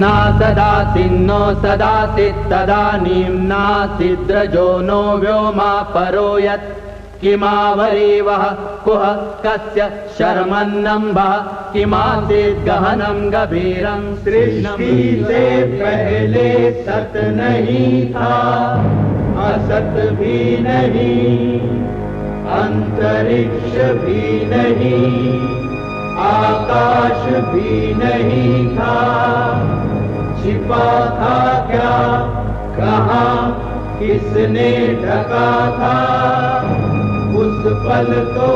ना सदासिन्नो सदासित् तदानीं नासिद्रजो नो व्योमा परो यत् किमावरीवः कुह कस्य शर्मन्नम्भः किमासीत् गहनं गभीरं सृष्टि से पहले सत नहीं था असत भी नहीं अंतरिक्ष भी नहीं आकाश भी नहीं था छिपा था क्या कहाँ किसने ढका था उस पल तो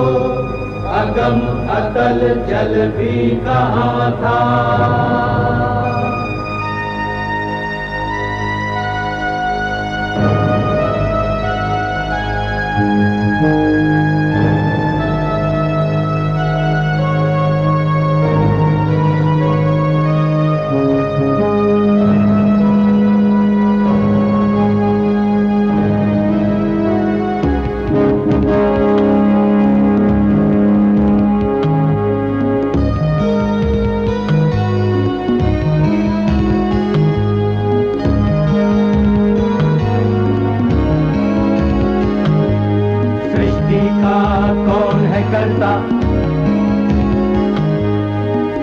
अगम अतल जल भी कहाँ था।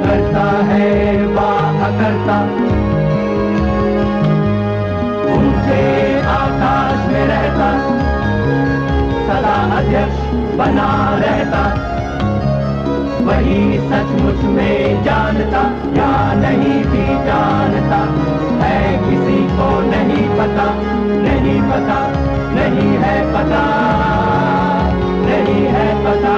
करता है वाह करता ऊंचे आकाश में रहता सदा अध्यक्ष बना रहता वही सचमुच में जानता या नहीं भी जानता है किसी को नहीं पता नहीं पता नहीं है पता नहीं है पता।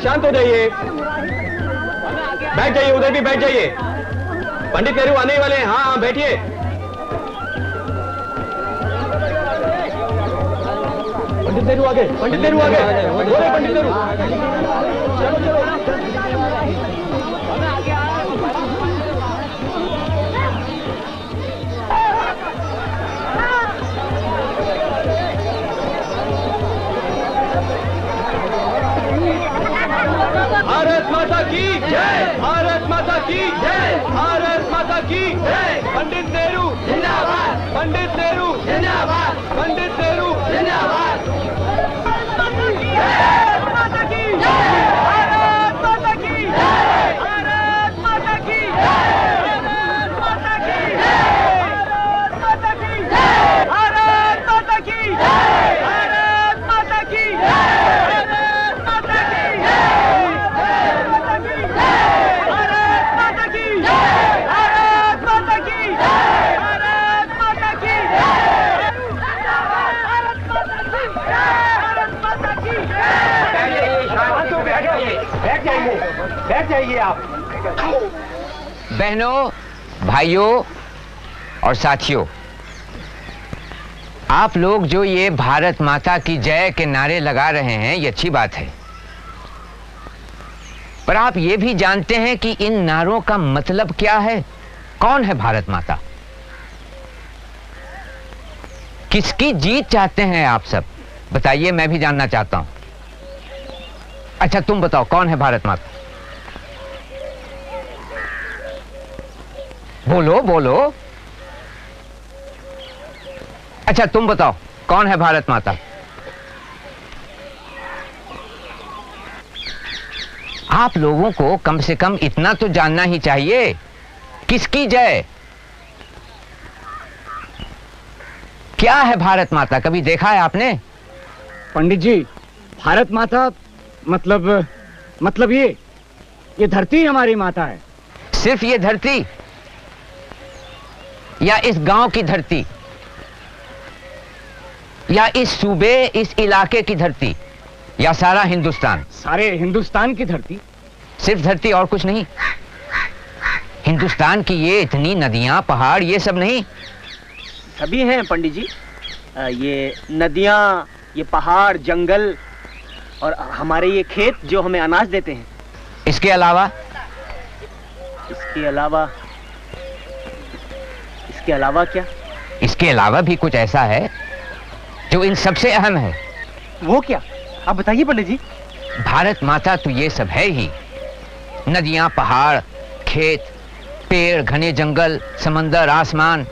शांत हो जाइए, बैठ जाइए, उधर भी बैठ जाइए। पंडित नेहरू आने वाले हैं। हाँ हाँ बैठिए। पंडित नेहरू आ गए, पंडित नेहरू आ गए, बोले पंडित नेहरू। चलो चलो भारत माता की जय, भारत माता की जय, भारत माता की जय। पंडित नेहरू जिंदाबाद, पंडित नेहरू जिंदाबाद, पंडित नेहरू जिंदाबाद। भारत माता की जय, भारत माता की जय, भारत माता की जय, भारत माता की जय, भारत माता की जय, भारत माता की जय, भारत माता की जय। बैठ जाइए आप। बहनों, भाइयों और साथियों, आप लोग जो ये भारत माता की जय के नारे लगा रहे हैं ये अच्छी बात है, पर आप ये भी जानते हैं कि इन नारों का मतलब क्या है? कौन है भारत माता? किसकी जीत चाहते हैं आप सब? बताइए, मैं भी जानना चाहता हूं। अच्छा तुम बताओ, कौन है भारत माता? बोलो बोलो। अच्छा तुम बताओ, कौन है भारत माता? आप लोगों को कम से कम इतना तो जानना ही चाहिए, किसकी जय? क्या है भारत माता? कभी देखा है आपने? पंडित जी, भारत माता मतलब ये धरती हमारी माता है। सिर्फ ये धरती या इस गांव की धरती या इस सूबे, इस इलाके की धरती? या सारा हिंदुस्तान? सारे हिंदुस्तान की धरती। सिर्फ धरती और कुछ नहीं? हिंदुस्तान की ये इतनी नदियां, पहाड़, ये सब नहीं? सभी हैं पंडित जी। ये नदियां, ये पहाड़, जंगल और हमारे ये खेत जो हमें अनाज देते हैं। इसके अलावा? इसके अलावा क्या? इसके अलावा भी कुछ ऐसा है जो इन सबसे अहम है। वो क्या? आप बताइए पंडित जी। भारत माता तो ये सब है ही। नदियां, पहाड़, खेत, पेड़, घने जंगल, समंदर, आसमान।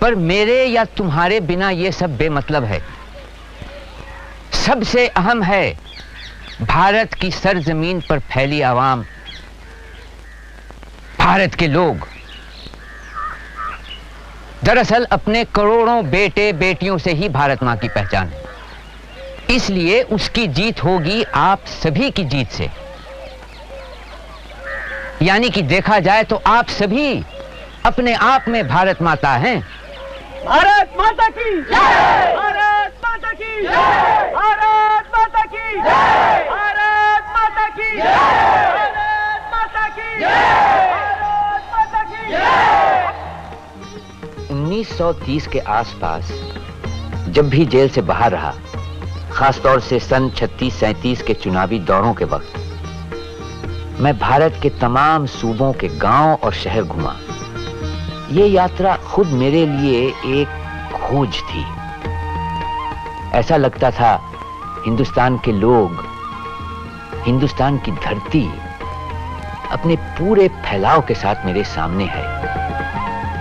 पर मेरे या तुम्हारे बिना ये सब बेमतलब है। सबसे अहम है भारत की सरजमीन पर फैली आवाम, भारत के लोग। दरअसल अपने करोड़ों बेटे बेटियों से ही भारत मां की पहचान है। इसलिए उसकी जीत होगी आप सभी की जीत से। यानी कि देखा जाए तो आप सभी अपने आप में भारत माता हैं। भारत माता की जय! भारत माता की जय! भारत माता की जय! भारत माता की जय! भारत माता की जय! भारत माता की जय! 1930 के आसपास जब भी जेल से बाहर रहा, खासतौर से सन 36-37 के चुनावी दौरों के वक्त, मैं भारत के तमाम सूबों के गांव और शहर घूमा। ये यात्रा खुद मेरे लिए एक खोज थी। ऐसा लगता था हिंदुस्तान के लोग, हिंदुस्तान की धरती अपने पूरे फैलाव के साथ मेरे सामने है।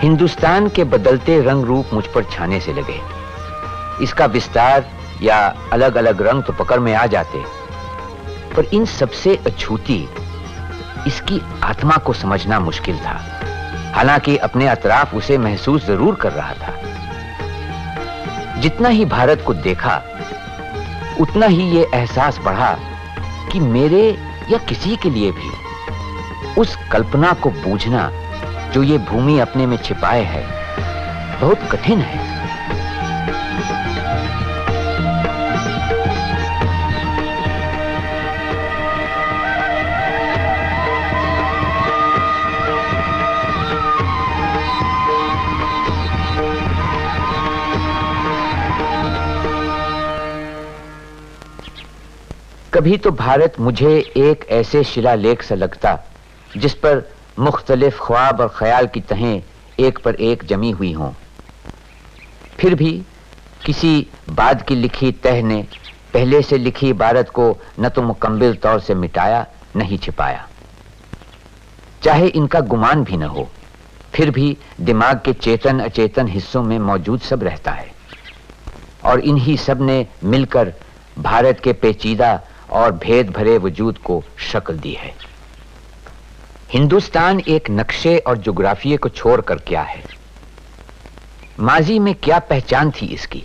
हिंदुस्तान के बदलते रंग रूप मुझ पर छाने से लगे। इसका विस्तार या अलग अलग रंग तो पकड़ में आ जाते, पर इन सबसे अछूती इसकी आत्मा को समझना मुश्किल था। हालांकि अपने अतराफ उसे महसूस जरूर कर रहा था। जितना ही भारत को देखा, उतना ही ये एहसास बढ़ा कि मेरे या किसी के लिए भी उस कल्पना को बूझना जो ये भूमि अपने में छिपाए है, बहुत कठिन है। कभी तो भारत मुझे एक ऐसे शिलालेख सा लगता जिस पर मुख्तलिफ ख्वाब और ख्याल की तहें एक पर एक जमी हुई हों। फिर भी किसी बाद की लिखी तह ने पहले से लिखी इबारत को न तो मुकम्मल तौर से मिटाया, न ही छिपाया। चाहे इनका गुमान भी न हो, फिर भी दिमाग के चेतन अचेतन हिस्सों में मौजूद सब रहता है, और इन्हीं सब ने मिलकर भारत के पेचीदा और भेद भरे वजूद को शक्ल दी है। हिंदुस्तान एक नक्शे और जोग्राफिये को छोड़कर क्या है? माजी में क्या पहचान थी इसकी?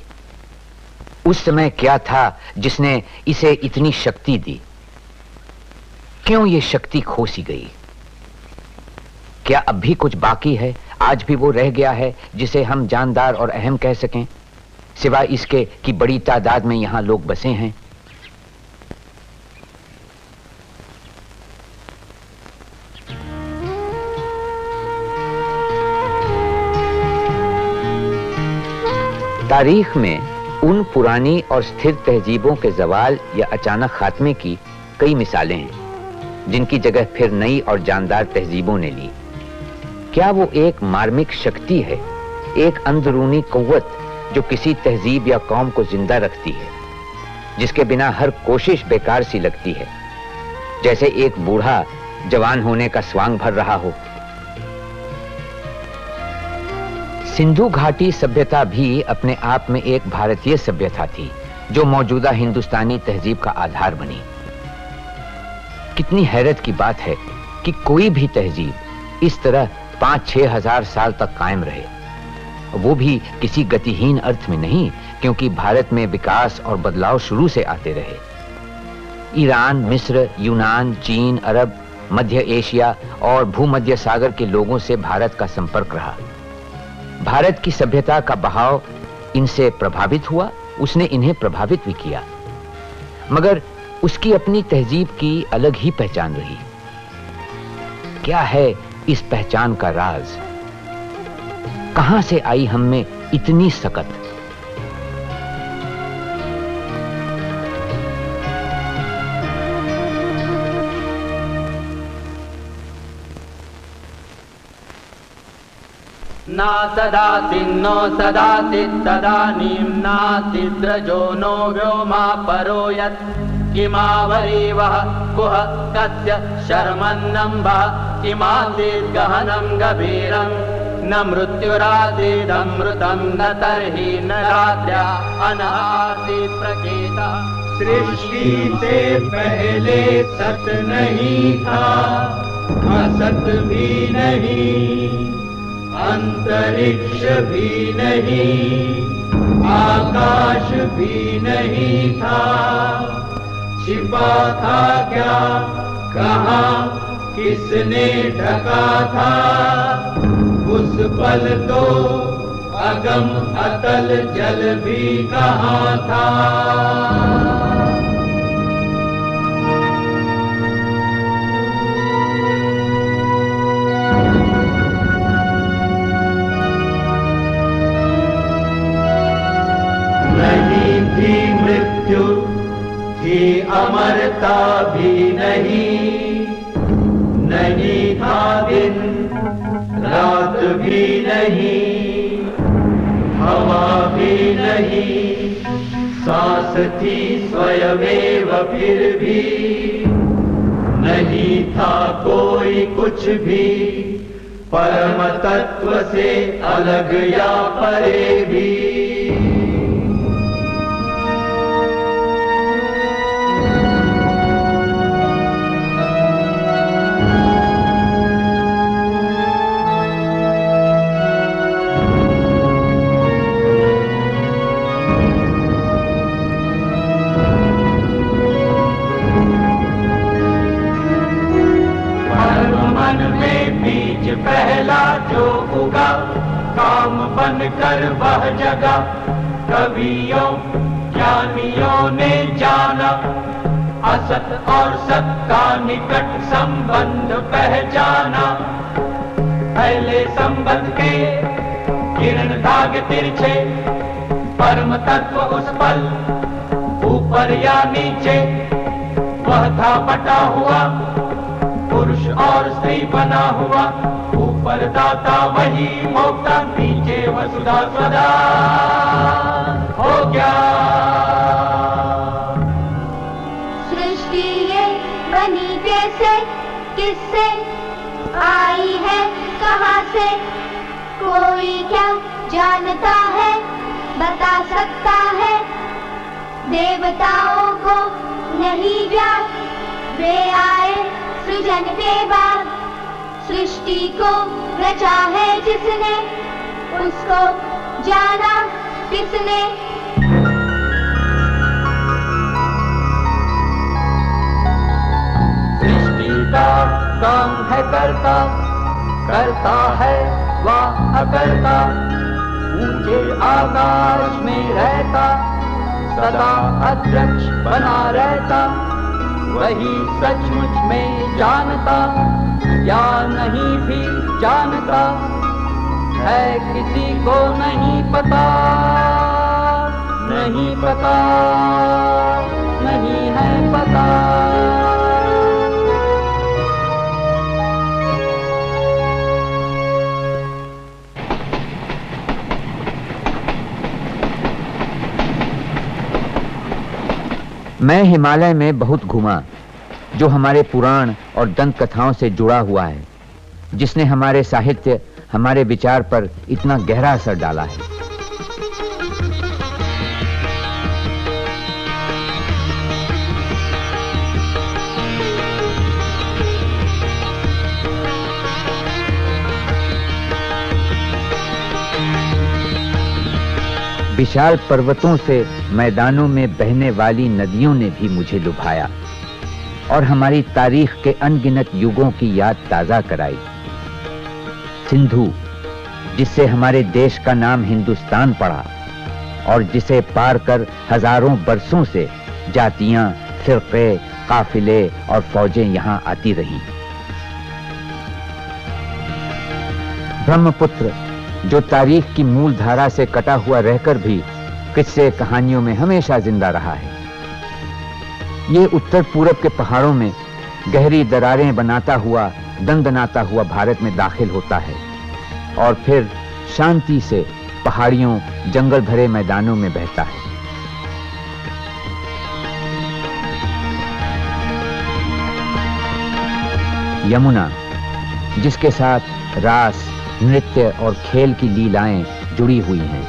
उस समय क्या था जिसने इसे इतनी शक्ति दी? क्यों ये शक्ति खो सी गई? क्या अब भी कुछ बाकी है? आज भी वो रह गया है जिसे हम जानदार और अहम कह सकें, सिवाय इसके कि बड़ी तादाद में यहां लोग बसे हैं? तारीख में उन पुरानी और स्थिर तहजीबों के जवाल या अचानक खात्मे की कई मिसालें हैं, जिनकी जगह फिर नई और जानदार तहजीबों ने ली। क्या वो एक मार्मिक शक्ति है, एक अंदरूनी कुव्वत जो किसी तहजीब या कौम को जिंदा रखती है, जिसके बिना हर कोशिश बेकार सी लगती है, जैसे एक बूढ़ा जवान होने का स्वांग भर रहा हो? सिंधु घाटी सभ्यता भी अपने आप में एक भारतीय सभ्यता थी जो मौजूदा हिंदुस्तानी तहजीब का आधार बनी। कितनी हैरत की बात है कि कोई भी तहजीब इस तरह 5-6 हजार साल तक कायम रहे, वो भी किसी गतिहीन अर्थ में नहीं, क्योंकि भारत में विकास और बदलाव शुरू से आते रहे। ईरान, मिस्र, यूनान, चीन, अरब, मध्य एशिया और भूमध्य सागर के लोगों से भारत का संपर्क रहा। भारत की सभ्यता का बहाव इनसे प्रभावित हुआ, उसने इन्हें प्रभावित भी किया। मगर उसकी अपनी तहजीब की अलग ही पहचान रही। क्या है इस पहचान का राज? कहां से आई हम में इतनी सकत? ना सदाति नो सदाति तदानीं नासिद्रजो नो व्योमा परो यत् किमावरीवः कुह कस्य शर्मन्नं वः किमासीत् गहनं गभीरं न मृत्युरासीदमृतं न तर्हि न रात्र्या अनासीत् प्रकेतः। सृष्टि से पहले सत नहीं था, असत भी नहीं, अंतरिक्ष भी नहीं, आकाश भी नहीं था। छिपा था क्या, कहाँ, किसने ढका था? उस पल तो अगम अतल जल भी कहाँ था। नहीं थी मृत्यु, थी अमरता भी नहीं, नहीं था दिन रात भी नहीं, हवा भी नहीं, सांस थी स्वयमेव फिर भी, नहीं था कोई कुछ भी, परम तत्व से अलग या परे भी। पहला जो उगा काम बनकर वह जगा, कवियों ज्ञानियों ने जाना, असत और सत का निकट संबंध पहचाना। पहले संबंध के किरण धाग तिरछे, परम तत्व उस पल ऊपर या नीचे, वह था बटा हुआ पुरुष और स्त्री बना हुआ, ऊपर दाता वही भोक्ता, नीचे वसुधा स्वदा हो गया। सृष्टि ये बनी कैसे, किससे आई है, कहाँ से? कोई क्या जानता है, बता सकता है? देवताओं को नहीं ज्ञात, वे आए सृजन के बाद। सृष्टि को रचा है जिसने, उसको जाना किसने? सृष्टि का काम है करता, करता है वह अकर्ता, ऊंचे आकाश में रहता, सदा अध्यक्ष बना रहता, वही सचमुच में जानता या नहीं भी जानता है, किसी को नहीं पता, नहीं पता, नहीं है पता। मैं हिमालय में बहुत घूमा, जो हमारे पुराण और दंत कथाओं से जुड़ा हुआ है, जिसने हमारे साहित्य, हमारे विचार पर इतना गहरा असर डाला है। विशाल पर्वतों से मैदानों में बहने वाली नदियों ने भी मुझे लुभाया और हमारी तारीख के अनगिनत युगों की याद ताजा कराई। सिंधु, जिससे हमारे देश का नाम हिंदुस्तान पड़ा और जिसे पार कर हजारों बरसों से जातियां, फिरके, काफिले और फौजें यहां आती रहीं। ब्रह्मपुत्र जो तारीख की मूल धारा से कटा हुआ रहकर भी किस्से कहानियों में हमेशा जिंदा रहा है। ये उत्तर पूरब के पहाड़ों में गहरी दरारें बनाता हुआ, दंदनाता हुआ भारत में दाखिल होता है और फिर शांति से पहाड़ियों, जंगल भरे मैदानों में बहता है। यमुना, जिसके साथ रास, नृत्य और खेल की लीलाएं जुड़ी हुई हैं।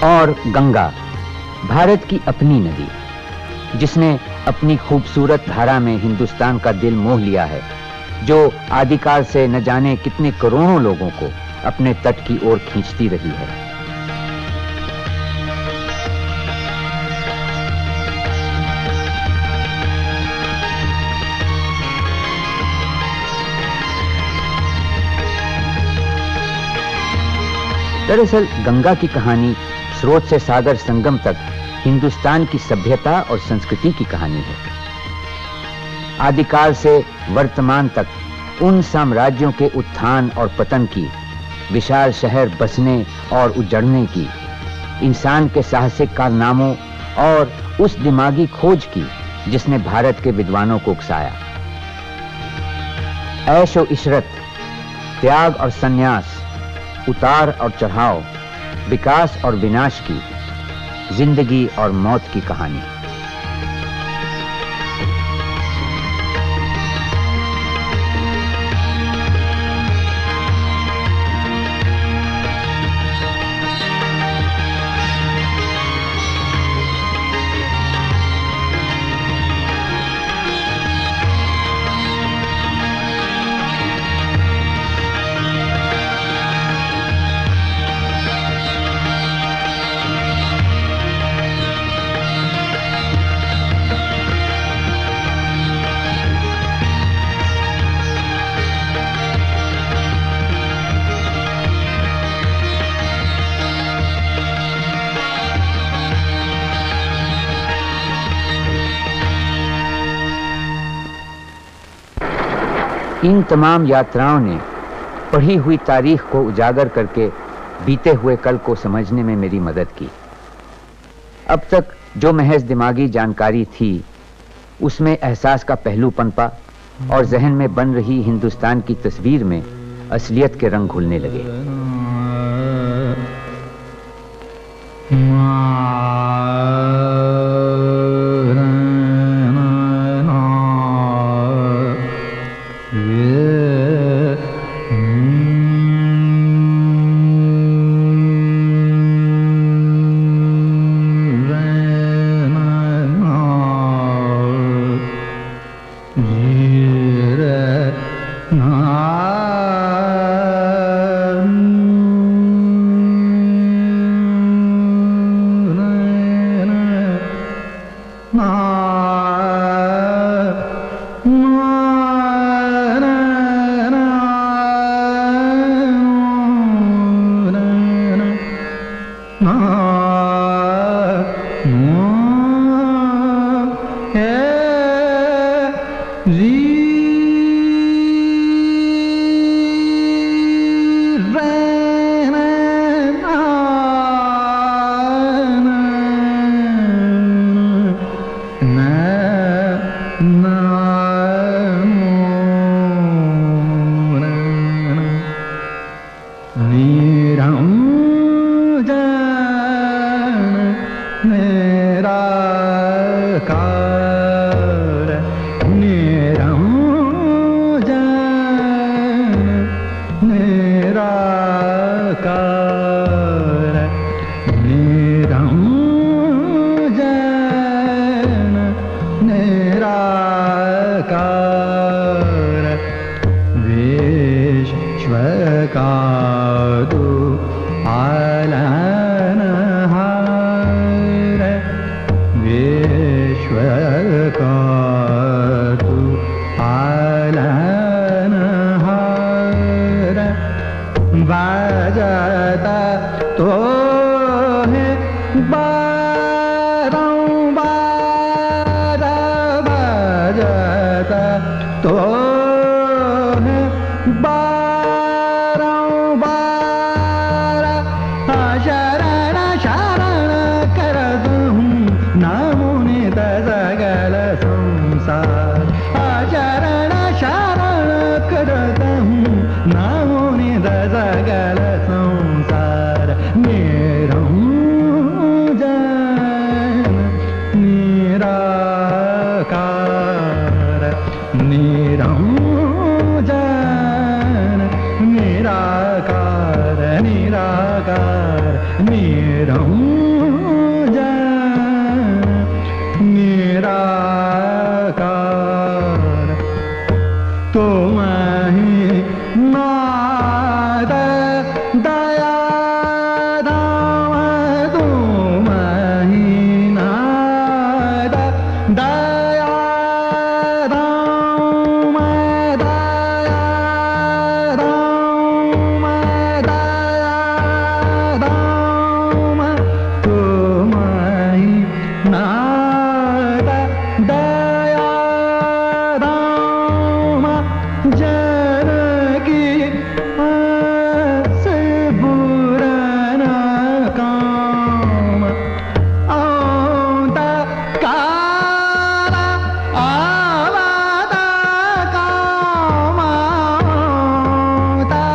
और गंगा, भारत की अपनी नदी, जिसने अपनी खूबसूरत धारा में हिंदुस्तान का दिल मोह लिया है, जो आदिकाल से न जाने कितने करोड़ों लोगों को अपने तट की ओर खींचती रही है। दरअसल गंगा की कहानी स्रोत से सागर संगम तक हिंदुस्तान की सभ्यता और संस्कृति की कहानी है। आदिकाल से वर्तमान तक उन साम्राज्यों के उत्थान और पतन की, विशाल शहर बसने और उजड़ने की, इंसान के साहसिक कारनामों और उस दिमागी खोज की जिसने भारत के विद्वानों को उकसाया। ऐश और इशरत, त्याग और संन्यास, उतार और चढ़ाव, विकास और विनाश की, जिंदगी और मौत की कहानी। इन तमाम यात्राओं ने पढ़ी हुई तारीख को उजागर करके बीते हुए कल को समझने में मेरी मदद की। अब तक जो महज दिमागी जानकारी थी, उसमें एहसास का पहलू पनपा और जहन में बन रही हिंदुस्तान की तस्वीर में असलियत के रंग घुलने लगे। निराकार विश्व का तू पालनहार विश्व का तू पालनहार बजता तो है बारंबार बजता तो है बारंबार शरण शरण करत हूँ नमो नित सकल संसार शरण शरण करत हूँ नमो नित सकल संसार निरंजन निराकार निरंजन निराकार निराकार निरंजन निराकार तुम ही नाद दया धाम तुम ही नाद दया धाम दया धाम दया धाम तुम ही नाद दया धाम जनकी से बुरा न काम औंदा काला आवादा काम औंदा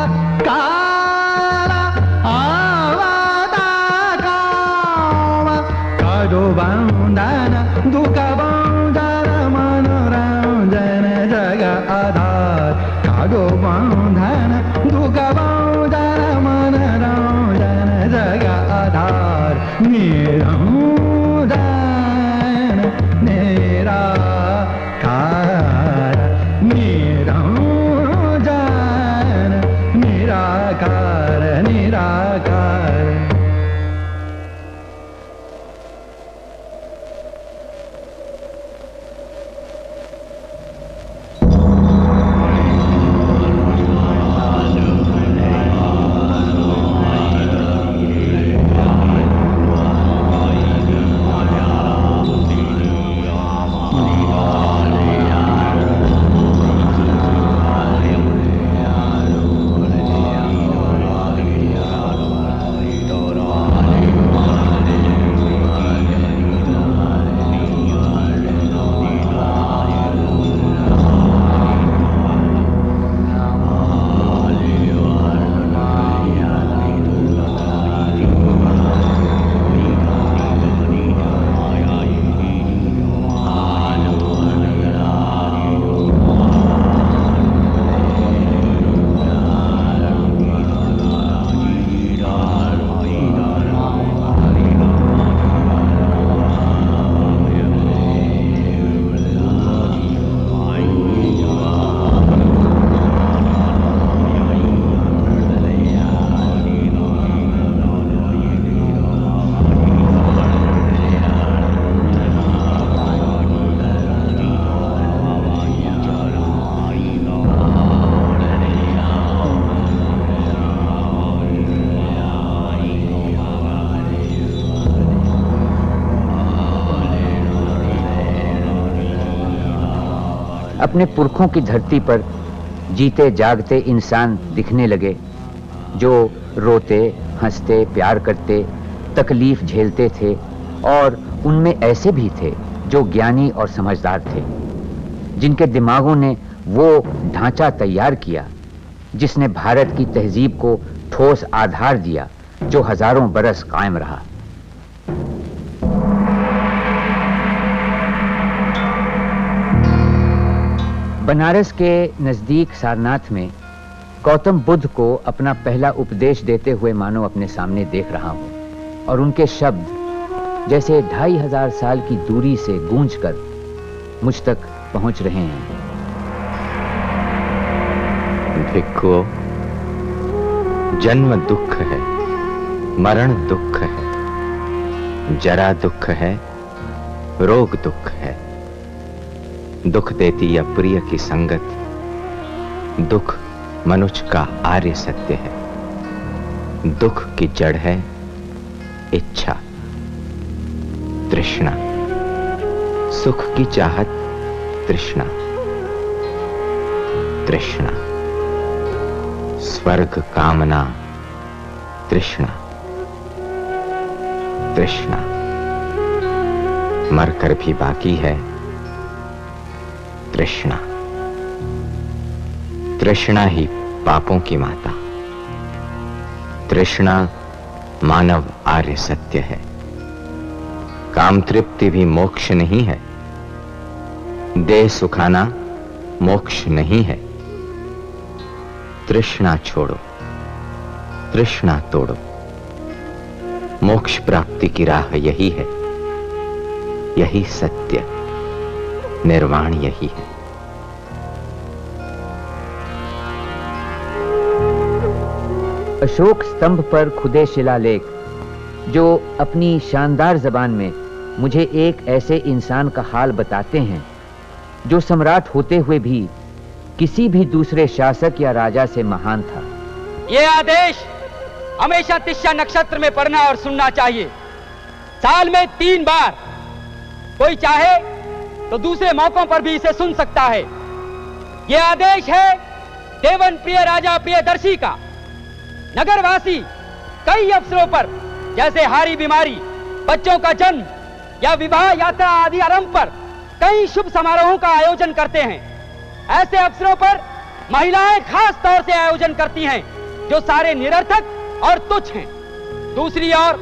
काला आवादा काम कादो बंधन दुख बंधन मनोरंजन जग आधार कादो बंधन दुख बंधन मनोरंजन जग आधार निरंजन निराकार निरंजन निराकार निराकार अपने पुरखों की धरती पर जीते जागते इंसान दिखने लगे, जो रोते हंसते प्यार करते तकलीफ झेलते थे, और उनमें ऐसे भी थे जो ज्ञानी और समझदार थे, जिनके दिमागों ने वो ढांचा तैयार किया जिसने भारत की तहजीब को ठोस आधार दिया, जो हजारों बरस कायम रहा। बनारस के नजदीक सारनाथ में गौतम बुद्ध को अपना पहला उपदेश देते हुए मानो अपने सामने देख रहा हूं, और उनके शब्द जैसे 2500 साल की दूरी से गूंजकर मुझ तक पहुंच रहे हैं। भिक्षुओं, जन्म दुख है, मरण दुख है, जरा दुख है, रोग दुख है। दुख देती अप्रिय की संगत, दुख मनुष्य का आर्य सत्य है। दुख की जड़ है इच्छा, तृष्णा। सुख की चाहत तृष्णा, तृष्णा। स्वर्ग कामना तृष्णा, तृष्णा। मरकर भी बाकी है तृष्णा। तृष्णा ही पापों की माता। तृष्णा मानव आर्य सत्य है। काम तृप्ति भी मोक्ष नहीं है। देह सुखाना मोक्ष नहीं है। तृष्णा छोड़ो, तृष्णा तोड़ो। मोक्ष प्राप्ति की राह यही है, यही सत्य, निर्वाण यही है। अशोक स्तंभ पर खुदे शिलालेख जो अपनी शानदार जबान में मुझे एक ऐसे इंसान का हाल बताते हैं जो सम्राट होते हुए भी किसी भी दूसरे शासक या राजा से महान था। ये आदेश हमेशा तिष्या नक्षत्र में पढ़ना और सुनना चाहिए। साल में 3 बार, कोई चाहे तो दूसरे मौकों पर भी इसे सुन सकता है। यह आदेश है देवन प्रिय राजा प्रियदर्शी का। नगरवासी कई अवसरों पर, जैसे हारी बीमारी, बच्चों का जन्म या विवाह यात्रा आदि आरंभ पर कई शुभ समारोहों का आयोजन करते हैं। ऐसे अवसरों पर महिलाएं खास तौर से आयोजन करती हैं जो सारे निरर्थक और तुच्छ हैं। दूसरी ओर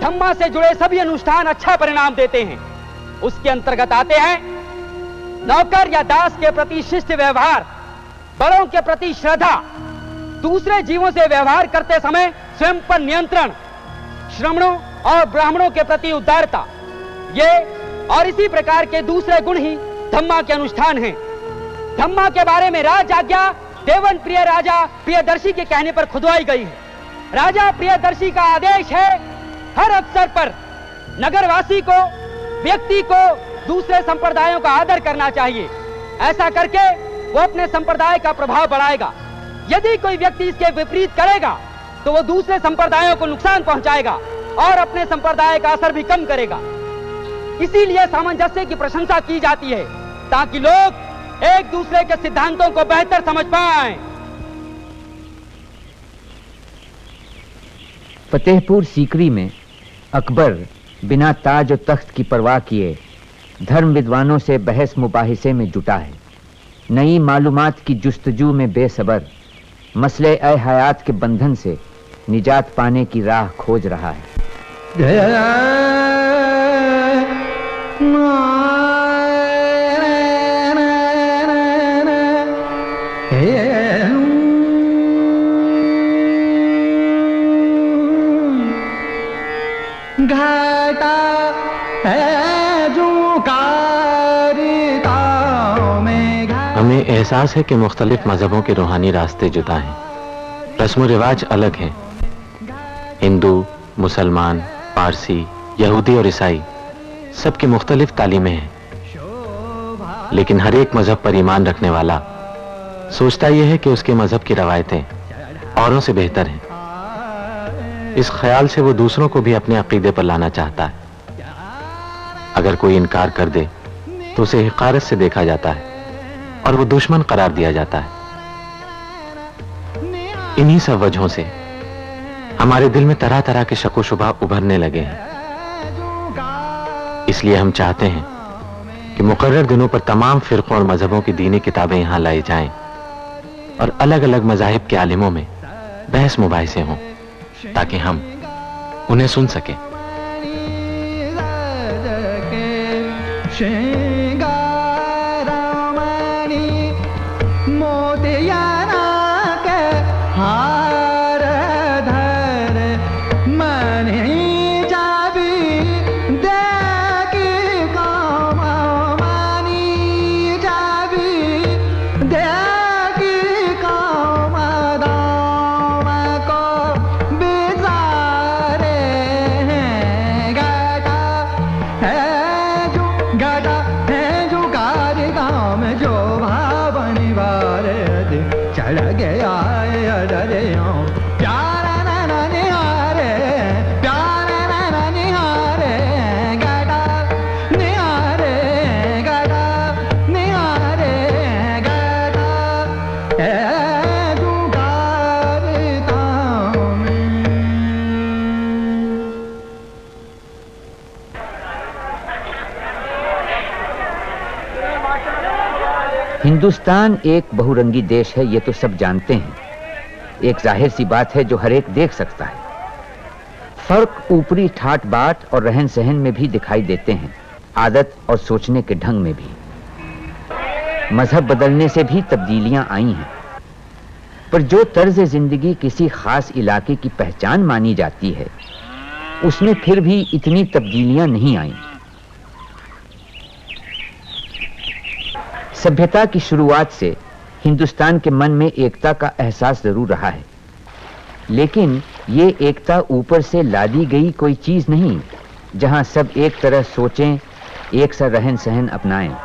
धम्मा से जुड़े सभी अनुष्ठान अच्छा परिणाम देते हैं। उसके अंतर्गत आते हैं नौकर या दास के प्रति शिष्ट व्यवहार, बड़ों के प्रति श्रद्धा, दूसरे जीवों से व्यवहार करते समय स्वयं पर नियंत्रण, श्रमणों और ब्राह्मणों के प्रति उदारता। ये और इसी प्रकार के दूसरे गुण ही धम्मा के अनुष्ठान हैं। धम्मा के बारे में राज आज्ञा देवन प्रिय राजा प्रियदर्शी के कहने पर खुदवाई गई है। राजा प्रियदर्शी का आदेश है हर अवसर पर नगरवासी को, व्यक्ति को दूसरे संप्रदायों का आदर करना चाहिए। ऐसा करके वो अपने संप्रदाय का प्रभाव बढ़ाएगा। यदि कोई व्यक्ति इसके विपरीत करेगा तो वो दूसरे संप्रदायों को नुकसान पहुंचाएगा और अपने संप्रदाय का असर भी कम करेगा। इसीलिए सामंजस्य की प्रशंसा की जाती है ताकि लोग एक दूसरे के सिद्धांतों को बेहतर समझ पाएं। फतेहपुर सीकरी में अकबर बिना ताज और तख्त की परवाह किए धर्म विद्वानों से बहस मुबाहिसे में जुटा है। नई मालूमात की जुस्तजू में बेसब्र मसले ए हयात के बंधन से निजात पाने की राह खोज रहा है। घाटा है जो हमें एहसास है कि मुख्तलिफ मजहबों के रूहानी रास्ते जुदा हैं। रस्म रिवाज अलग हैं। हिंदू, मुसलमान, पारसी, यहूदी और ईसाई सबकी मुख्तलिफ तालीमें हैं, लेकिन हर एक मजहब पर ईमान रखने वाला सोचता यह है कि उसके मजहब की रवायतें औरों से बेहतर हैं। इस ख्याल से वो दूसरों को भी अपने अकीदे पर लाना चाहता है। अगर कोई इनकार कर दे तो उसे हिकारत से देखा जाता है और वो दुश्मन करार दिया जाता है। इन्हीं सब वजहों से हमारे दिल में तरह तरह के शक व शुबा उभरने लगे हैं। इसलिए हम चाहते हैं कि मुकर्रर दिनों पर तमाम फिरकों और मजहबों की दीनी किताबें यहां लाई जाएं और अलग अलग मजाहिब के आलिमों में बहस मुबाहिसे हों ताकि हम उन्हें सुन सकें। हिंदुस्तान एक बहुरंगी देश है, ये तो सब जानते हैं। एक जाहिर सी बात है जो हर एक देख सकता है। फर्क ऊपरी ठाट बाट और रहन सहन में भी दिखाई देते हैं, आदत और सोचने के ढंग में भी। मजहब बदलने से भी तब्दीलियां आई हैं, पर जो तर्ज जिंदगी किसी खास इलाके की पहचान मानी जाती है, उसमें फिर भी इतनी तब्दीलियां नहीं आई। सभ्यता की शुरुआत से हिंदुस्तान के मन में एकता का एहसास जरूर रहा है, लेकिन ये एकता ऊपर से लादी गई कोई चीज नहीं, जहां सब एक तरह सोचें, एक सा रहन सहन अपनाएं।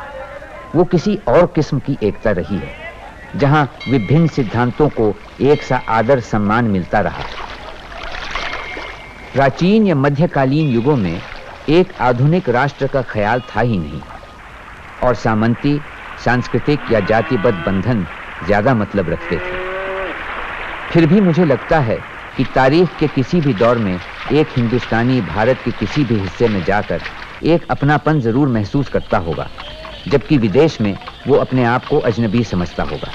वो किसी और किस्म की एकता रही है, जहां विभिन्न सिद्धांतों को एक सा आदर सम्मान मिलता रहा। प्राचीन या मध्यकालीन युगों में एक आधुनिक राष्ट्र का ख्याल था ही नहीं, और सामंती, सांस्कृतिक या जातिबद्ध बंधन ज्यादा मतलब रखते थे। फिर भी मुझे लगता है कि तारीख के किसी भी दौर में एक हिंदुस्तानी भारत के किसी भी हिस्से में जाकर एक अपनापन जरूर महसूस करता होगा, जबकि विदेश में वो अपने आप को अजनबी समझता होगा।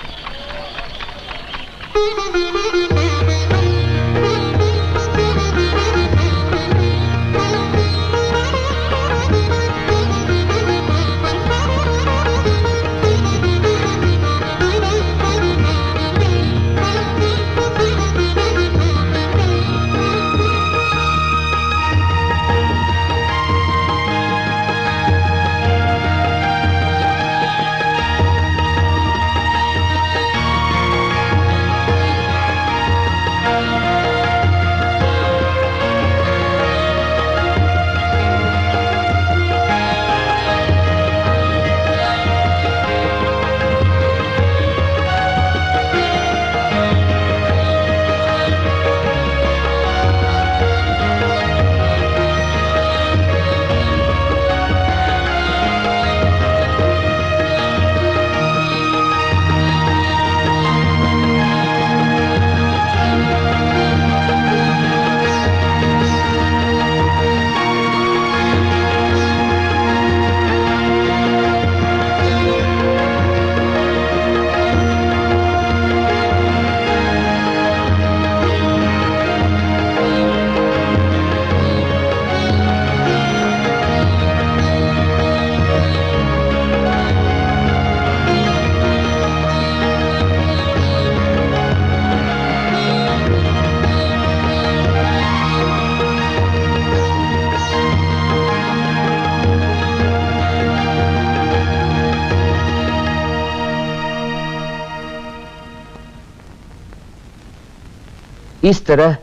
इस तरह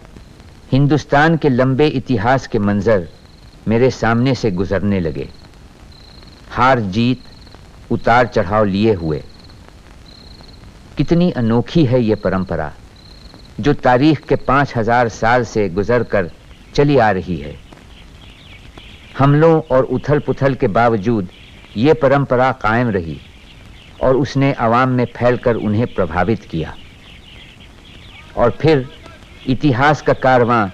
हिंदुस्तान के लंबे इतिहास के मंजर मेरे सामने से गुजरने लगे, हार जीत, उतार चढ़ाव लिए हुए। कितनी अनोखी है ये परंपरा जो तारीख के 5000 साल से गुजरकर चली आ रही है। हमलों और उथल पुथल के बावजूद ये परंपरा कायम रही और उसने अवाम में फैलकर उन्हें प्रभावित किया। और फिर इतिहास का कारवां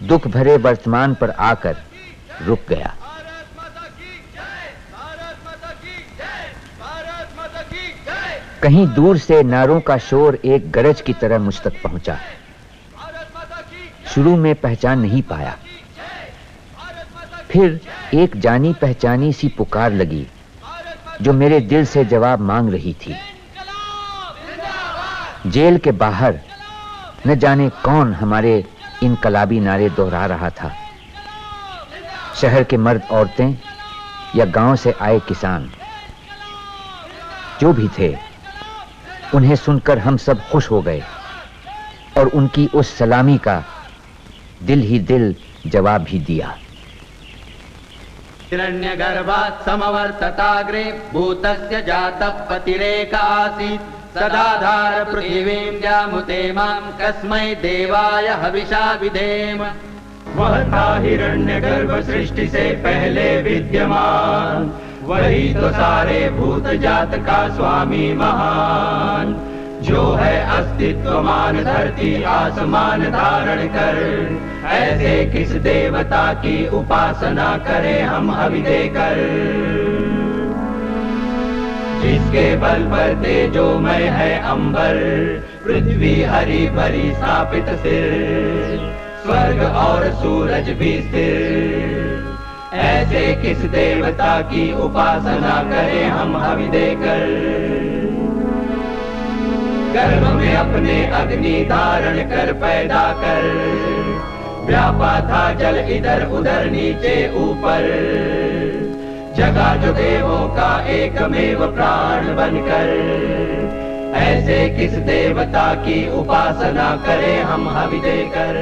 दुख भरे वर्तमान पर आकर रुक गया। कहीं दूर से नारों का शोर एक गरज की तरह मुझ तक पहुंचा। शुरू में पहचान नहीं पाया, फिर एक जानी पहचानी सी पुकार लगी जो मेरे दिल से जवाब मांग रही थी। जेल के बाहर न जाने कौन हमारे इनकलाबी नारे दोहरा रहा था। शहर के मर्द औरतें या गांव से आए किसान, जो भी थे, उन्हें सुनकर हम सब खुश हो गए और उनकी उस सलामी का दिल ही दिल जवाब भी दिया। हिरण्यगर्भात् समवर्तताग्रे भूतस्य जातः पतिरेक आसीत् सदाधार पृथिवीं जामुते मां कस्मै देवाय हविषा विधेम। वह था हिरण्यगर्भ सृष्टि से पहले विद्यमान, वही तो सारे भूत जात का स्वामी महान, जो है अस्तित्वमान धरती आसमान धारण कर। ऐसे किस देवता की उपासना करें हम हवि देकर, जिस जिसके बल पर तेजोमय है अंबर, पृथ्वी हरी भरी स्थापित सिर, स्वर्ग और सूरज भी स्थिर। ऐसे किस देवता की उपासना करें हम हवि देकर, गर्भ में अपने अग्नि धारण कर पैदा कर, व्यापा था जल इधर उधर नीचे ऊपर, जगा जो देवों का एकमेव प्राण बनकर। ऐसे किस देवता की उपासना करें हम हवि देकर।